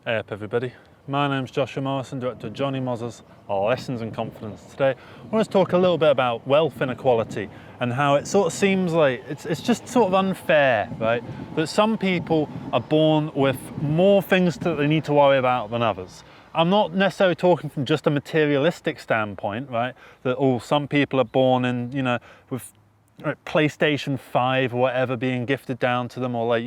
Hey up everybody, my name's Joshua Morrison, director of Johnny Moz's Lessons in Confidence. Today I want to talk a little bit about wealth inequality and how it sort of seems like it's just sort of unfair, right? That some people are born with more things that they need to worry about than others. I'm not necessarily talking from just a materialistic standpoint, right? That some people are born in, with PlayStation 5 or whatever being gifted down to them, or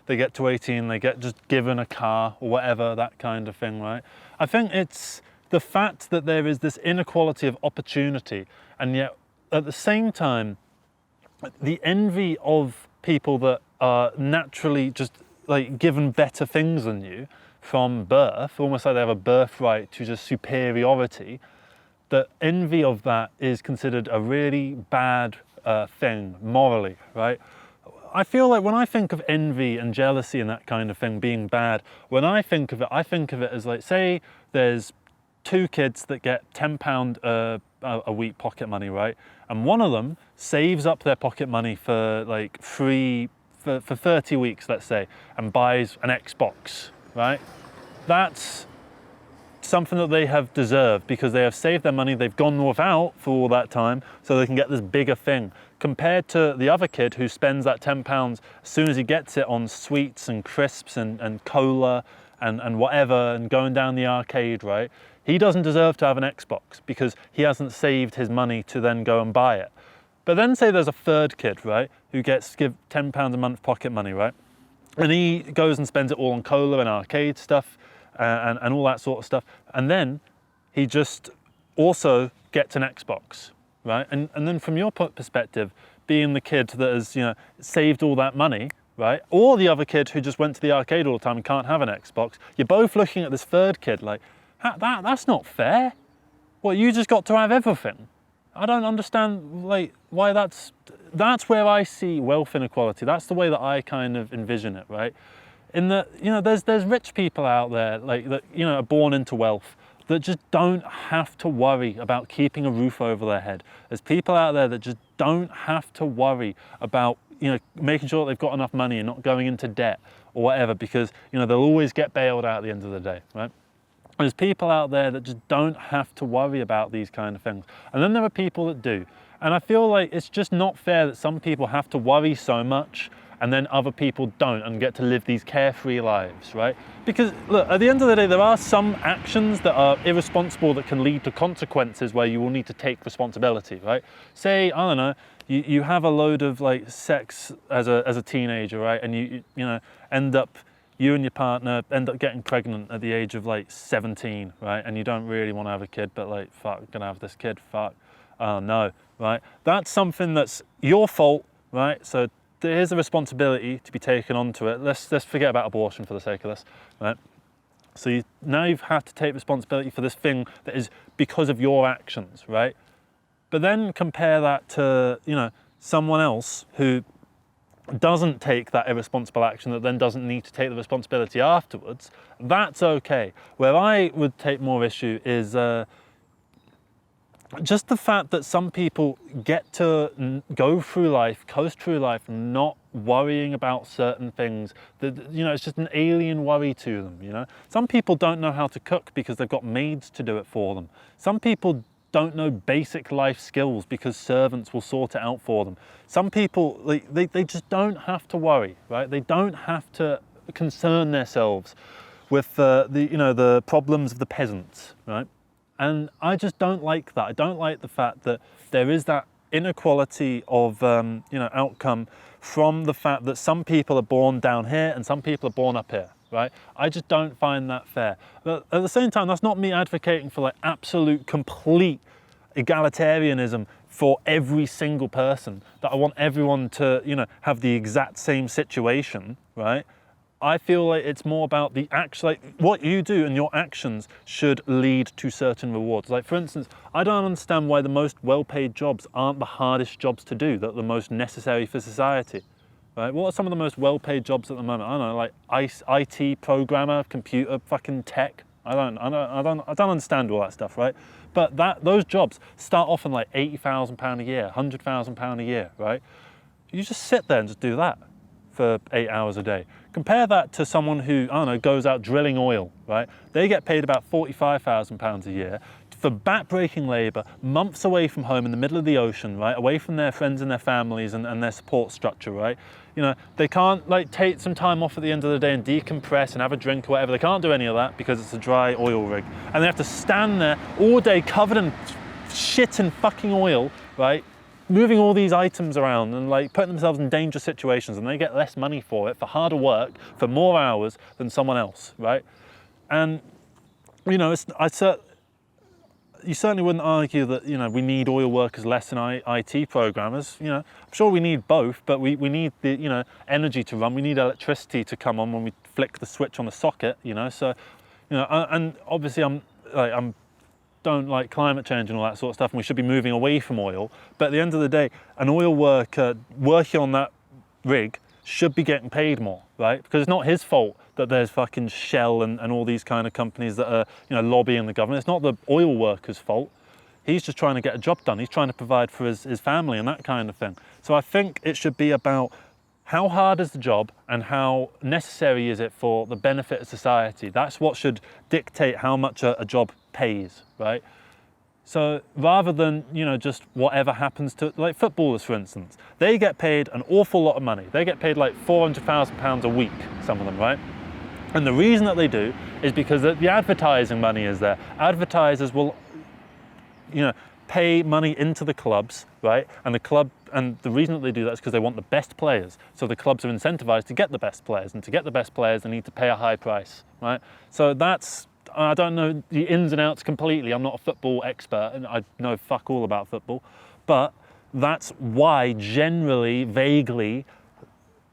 they get to 18, they get just given a car or whatever, that kind of thing, right? I think it's the fact that there is this inequality of opportunity, and yet at the same time the envy of people that are naturally just given better things than you from birth, almost like they have a birthright to just superiority. The envy of that is considered a really bad thing morally, right? I feel like when I think of envy and jealousy and that kind of thing being bad, when I think of it as say there's two kids that get £10 a week pocket money, right? And one of them saves up their pocket money for for 30 weeks, let's say, and buys an Xbox, right? That's something that they have deserved because they have saved their money, they've gone without for all that time so they can get this bigger thing, compared to the other kid who spends that £10 as soon as he gets it on sweets and crisps and cola and whatever, and going down the arcade, right? He doesn't deserve to have an Xbox because he hasn't saved his money to then go and buy it. But then say there's a third kid, right, who gets give £10 a month pocket money, right? And he goes and spends it all on cola and arcade stuff, and all that sort of stuff, and then he just also gets an Xbox, right? And then from your perspective, being the kid that has saved all that money, right, or the other kid who just went to the arcade all the time and can't have an Xbox, you're both looking at this third kid like, that's not fair. Well, you just got to have everything. I don't understand why that's where I see wealth inequality. That's the way that I kind of envision it, right? In that, there's rich people out there that are born into wealth that just don't have to worry about keeping a roof over their head. There's people out there that just don't have to worry about making sure that they've got enough money and not going into debt or whatever, because they'll always get bailed out at the end of the day, right? There's people out there that just don't have to worry about these kind of things, and then there are people that do. And I feel like it's just not fair that some people have to worry so much and then other people don't and get to live these carefree lives, right? Because look, at the end of the day, there are some actions that are irresponsible that can lead to consequences where you will need to take responsibility, right? Say, I don't know, you have a load of sex as a teenager, right? And you and your partner end up getting pregnant at the age of 17, right? And you don't really want to have a kid, but fuck, I'm gonna have this kid, fuck, oh no, right? That's something that's your fault, right? So there is a responsibility to be taken onto it. Let's forget about abortion for the sake of this, right? So now you've had to take responsibility for this thing that is because of your actions, right? But then compare that to, someone else who doesn't take that irresponsible action, that then doesn't need to take the responsibility afterwards. That's okay. Where I would take more issue is just the fact that some people get to go through life, coast through life, not worrying about certain things. That it's just an alien worry to them. Some people don't know how to cook because they've got maids to do it for them. Some people don't know basic life skills because servants will sort it out for them. Some people they just don't have to worry, right? They don't have to concern themselves with the problems of the peasants, right? And I just don't like that. I don't like the fact that there is that inequality of outcome from the fact that some people are born down here and some people are born up here, right? I just don't find that fair. But at the same time, that's not me advocating for absolute, complete egalitarianism for every single person, that I want everyone to, have the exact same situation, right? I feel like it's more about the what you do and your actions should lead to certain rewards. For instance, I don't understand why the most well-paid jobs aren't the hardest jobs to do, that are the most necessary for society, right? What are some of the most well-paid jobs at the moment? I don't know, IT programmer, computer fucking tech. I don't understand all that stuff, right? But those jobs start off in £80,000 a year, £100,000 a year, right? You just sit there and just do that for 8 hours a day. Compare that to someone who, I don't know, goes out drilling oil, right? They get paid about £45,000 a year for back-breaking labour, months away from home in the middle of the ocean, right? Away from their friends and their families and their support structure, right? You know, they can't like take some time off at the end of the day and decompress and have a drink or whatever. They can't do any of that because it's a dry oil rig. And they have to stand there all day covered in shit and fucking oil, right? Moving all these items around and like putting themselves in dangerous situations, and they get less money for it, for harder work, for more hours than someone else, right? And, you know, you certainly wouldn't argue that, you know, we need oil workers less than IT programmers. You know, I'm sure we need both, but we need the, you know, energy to run. We need electricity to come on when we flick the switch on the socket, you know. So, you know, and obviously don't like climate change and all that sort of stuff, and we should be moving away from oil. But at the end of the day, an oil worker working on that rig should be getting paid more, right? Because it's not his fault that there's fucking Shell and all these kind of companies that are, you know, lobbying the government. It's not the oil worker's fault. He's just trying to get a job done. He's trying to provide for his family and that kind of thing. So I think it should be about how hard is the job and how necessary is it for the benefit of society. That's what should dictate how much a job pays, right? So rather than, you know, just whatever happens to, like footballers, for instance, they get paid an awful lot of money. They get paid like £400,000 a week, some of them, right? And the reason that they do is because the advertising money is there. Advertisers will, you know, pay money into the clubs, right? And the reason that they do that is because they want the best players. So the clubs are incentivized to get the best players, and to get the best players, they need to pay a high price, right? So that's, I don't know the ins and outs completely. I'm not a football expert and I know fuck all about football, but that's why generally, vaguely,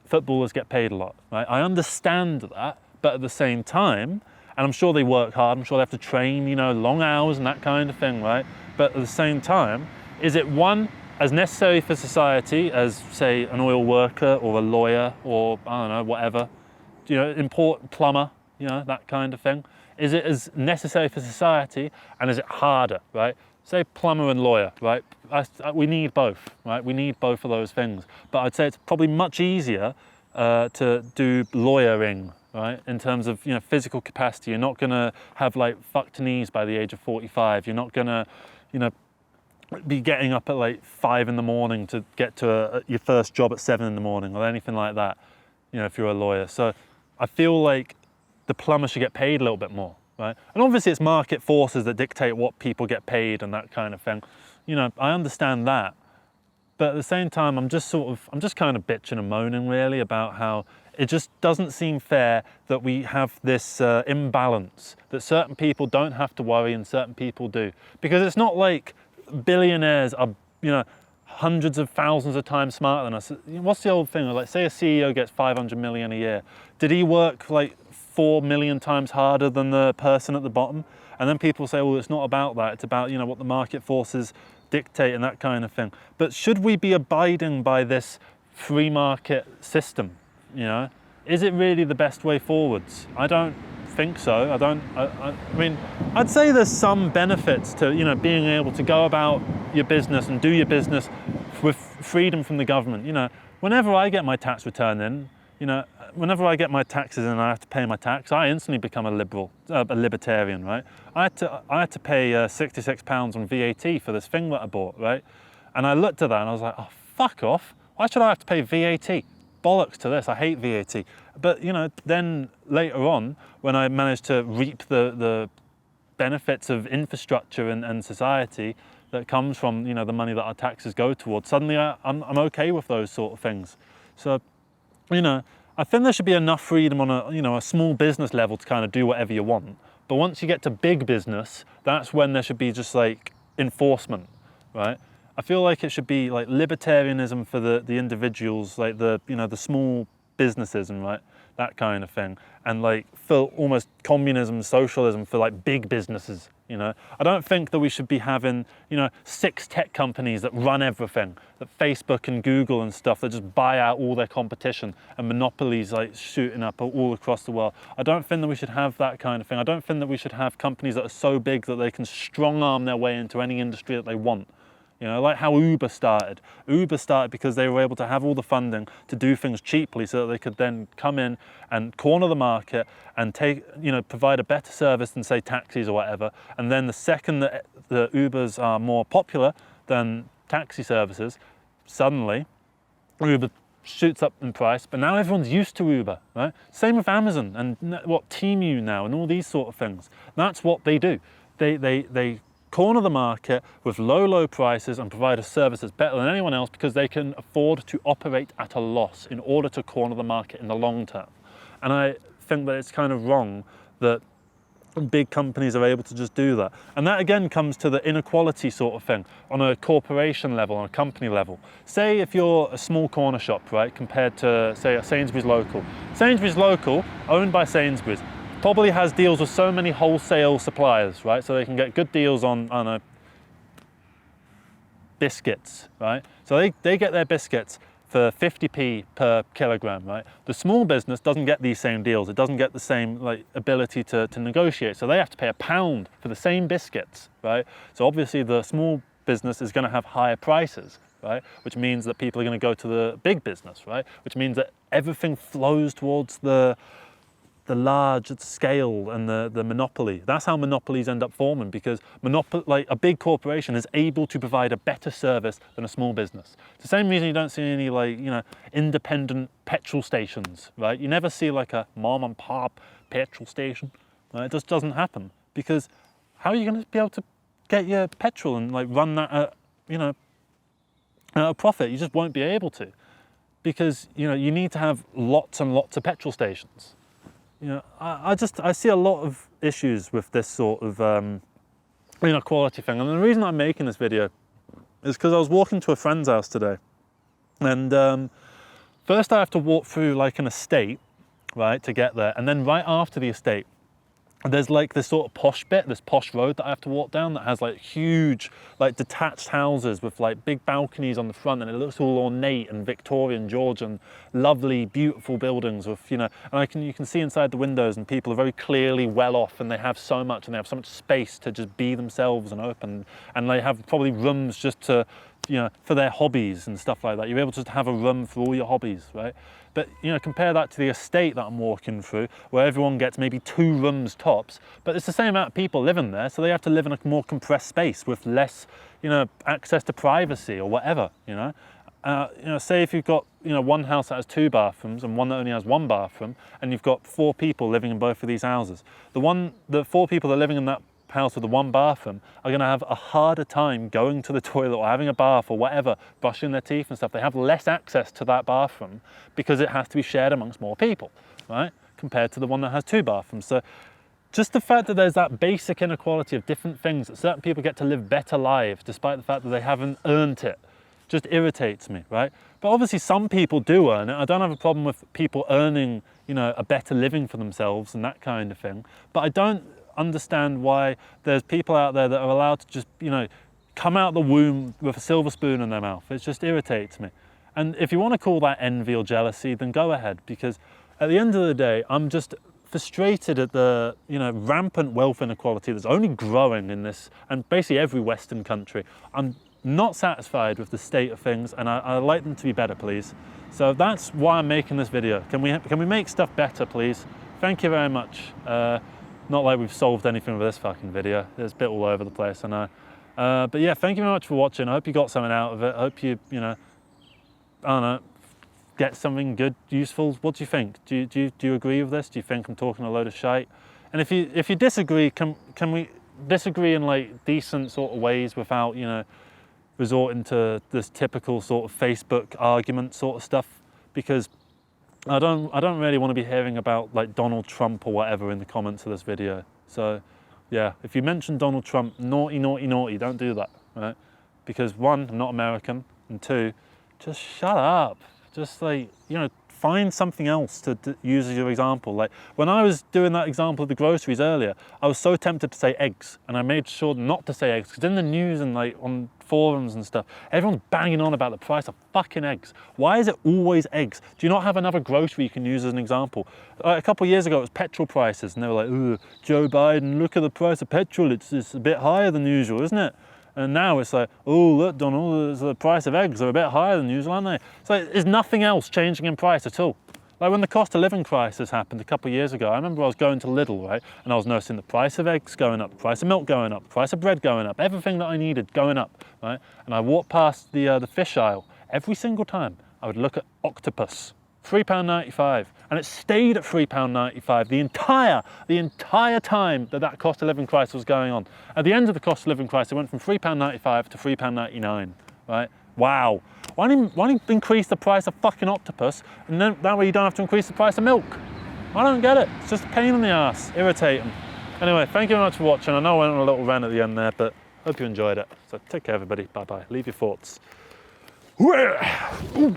footballers get paid a lot, right? I understand that, but at the same time, and I'm sure they work hard, I'm sure they have to train, you know, long hours and that kind of thing, right? But at the same time, is it one, as necessary for society as, say, an oil worker or a lawyer or, I don't know, whatever, you know, plumber, you know, that kind of thing? Is it as necessary for society, and is it harder, right? Say plumber and lawyer, right? We need both, right? We need both of those things. But I'd say it's probably much easier to do lawyering, right? In terms of, you know, physical capacity. You're not gonna have like fucked knees by the age of 45. You're not gonna, you know, be getting up at like 5 in the morning to get to your first job at 7 in the morning or anything like that, you know, if you're a lawyer. So I feel like the plumber should get paid a little bit more, right? And obviously it's market forces that dictate what people get paid and that kind of thing. You know, I understand that. But at the same time, I'm just kind of bitching and moaning really about how it just doesn't seem fair that we have this imbalance, that certain people don't have to worry and certain people do. Because it's not like billionaires are, you know, hundreds of thousands of times smarter than us. What's the old thing? Like, say a CEO gets 500 million a year. Did he work like 4 million times harder than the person at the bottom? And then people say, well, it's not about that. It's about, you know, what the market forces dictate and that kind of thing. But should we be abiding by this free market system? You know, is it really the best way forwards? I don't think so. I mean, I'd say there's some benefits to, you know, being able to go about your business and do your business with freedom from the government. You know, whenever I get my tax return in, you know, whenever I get my taxes in and I have to pay my tax, I instantly become a libertarian, right? I had to pay £66 on VAT for this thing that I bought, right? And I looked at that and I was like, oh, fuck off. Why should I have to pay VAT? Bollocks to this, I hate VAT. But, you know, then later on, when I managed to reap the benefits of infrastructure and society that comes from, you know, the money that our taxes go towards, suddenly I'm okay with those sort of things. So, you know, I think there should be enough freedom on a, you know, a small business level to kind of do whatever you want. But once you get to big business, that's when there should be just like enforcement, right? I feel like it should be like libertarianism for the individuals, like the, you know, the small businesses and right, that kind of thing. And like for almost communism, socialism for like big businesses, you know. I don't think that we should be having, you know, 6 tech companies that run everything, that Facebook and Google and stuff that just buy out all their competition and monopolies like shooting up all across the world. I don't think that we should have that kind of thing. I don't think that we should have companies that are so big that they can strong arm their way into any industry that they want. You know, like how Uber started. Uber started because they were able to have all the funding to do things cheaply so that they could then come in and corner the market and provide a better service than, say, taxis or whatever. And then the second that the Ubers are more popular than taxi services, suddenly Uber shoots up in price, but now everyone's used to Uber, right? Same with Amazon and Temu now and all these sort of things. That's what they do. They corner the market with low prices and provide a service that's better than anyone else because they can afford to operate at a loss in order to corner the market in the long term. And I think that it's kind of wrong that big companies are able to just do that. And that again comes to the inequality sort of thing on a corporation level, on a company level. Say if you're a small corner shop, right, compared to, say, a Sainsbury's Local. Sainsbury's Local, owned by Sainsbury's, probably has deals with so many wholesale suppliers, right? So they can get good deals on biscuits, right? So they get their biscuits for 50p per kilogram, right? The small business doesn't get these same deals. It doesn't get the same ability to negotiate. So they have to pay £1 for the same biscuits, right? So obviously the small business is going to have higher prices, right? Which means that people are going to go to the big business, right? Which means that everything flows towards the large scale and the monopoly. That's how monopolies end up forming, because a big corporation is able to provide a better service than a small business. It's the same reason you don't see any independent petrol stations, right? You never see like a mom and pop petrol station, right? It just doesn't happen, because how are you going to be able to get your petrol and run that at a profit? You just won't be able to, because you need to have lots and lots of petrol stations. I see a lot of issues with this sort of inequality thing. And the reason I'm making this video is because I was walking to a friend's house today. And first I have to walk through an estate, right, to get there. And then right after the estate, there's this sort of posh bit, this posh road that I have to walk down that has huge, detached houses with big balconies on the front, and it looks all ornate and Victorian, Georgian, lovely, beautiful buildings with, and you can see inside the windows, and people are very clearly well off, and they have so much, and they have so much space to just be themselves and open, and they have probably rooms just to, for their hobbies and stuff like that. You're able to have a room for all your hobbies, right? But compare that to the estate that I'm walking through, where everyone gets maybe 2 rooms tops, but it's the same amount of people living there, so they have to live in a more compressed space with less, access to privacy or whatever. Say if you've got one house that has 2 bathrooms and one that only has 1 bathroom, and you've got 4 people living in both of these houses. The 4 people that are living in that house with the 1 bathroom are going to have a harder time going to the toilet or having a bath or whatever, brushing their teeth and stuff. They have less access to that bathroom because it has to be shared amongst more people, right? Compared to the one that has 2 bathrooms. So just the fact that there's that basic inequality of different things, that certain people get to live better lives despite the fact that they haven't earned it, just irritates me, right? But obviously some people do earn it. I don't have a problem with people earning, a better living for themselves and that kind of thing. But I don't understand why there's people out there that are allowed to just, come out the womb with a silver spoon in their mouth. It just irritates me. And if you want to call that envy or jealousy, then go ahead, because at the end of the day, I'm just frustrated at the, rampant wealth inequality that's only growing in this, and basically every Western country. I'm not satisfied with the state of things, and I'd like them to be better, please. So that's why I'm making this video. Can we make stuff better, please? Thank you very much. Not like we've solved anything with this fucking video. It's a bit all over the place, I know. But yeah, thank you very much for watching. I hope you got something out of it. I hope you, I don't know, get something good, useful. What do you think? Do you agree with this? Do you think I'm talking a load of shite? And if you disagree, can we disagree in decent sort of ways without, resorting to this typical sort of Facebook argument sort of stuff? Because I don't really want to be hearing about Donald Trump or whatever in the comments of this video. So yeah, if you mention Donald Trump, naughty, don't do that, right? Because 1, I'm not American, and 2, just shut up. Just find something else to use as your example. When I was doing that example of the groceries earlier, I was so tempted to say eggs, and I made sure not to say eggs, because in the news and on forums and stuff, everyone's banging on about the price of fucking eggs. Why is it always eggs? Do you not have another grocery you can use as an example? A couple of years ago, it was petrol prices, and they were like, "Ooh, Joe Biden, look at the price of petrol, it's a bit higher than usual, isn't it?" And now it's like, oh, look, Donald, the price of eggs are a bit higher than usual, aren't they? So there's nothing else changing in price at all. Like when the cost of living crisis happened a couple of years ago, I remember I was going to Lidl, right? And I was noticing the price of eggs going up, the price of milk going up, the price of bread going up, everything that I needed going up, right? And I walked past the fish aisle. Every single time I would look at octopus, £3.95, and it stayed at £3.95 the entire time that cost of living crisis was going on. At the end of the cost of living crisis, it went from £3.95 to £3.99, right? Wow. Why don't you increase the price of fucking octopus, and then that way you don't have to increase the price of milk? I don't get it. It's just a pain in the ass, irritating. Anyway, thank you very much for watching. I know I went on a little rant at the end there, but hope you enjoyed it. So take care, everybody. Bye-bye. Leave your thoughts. Ooh.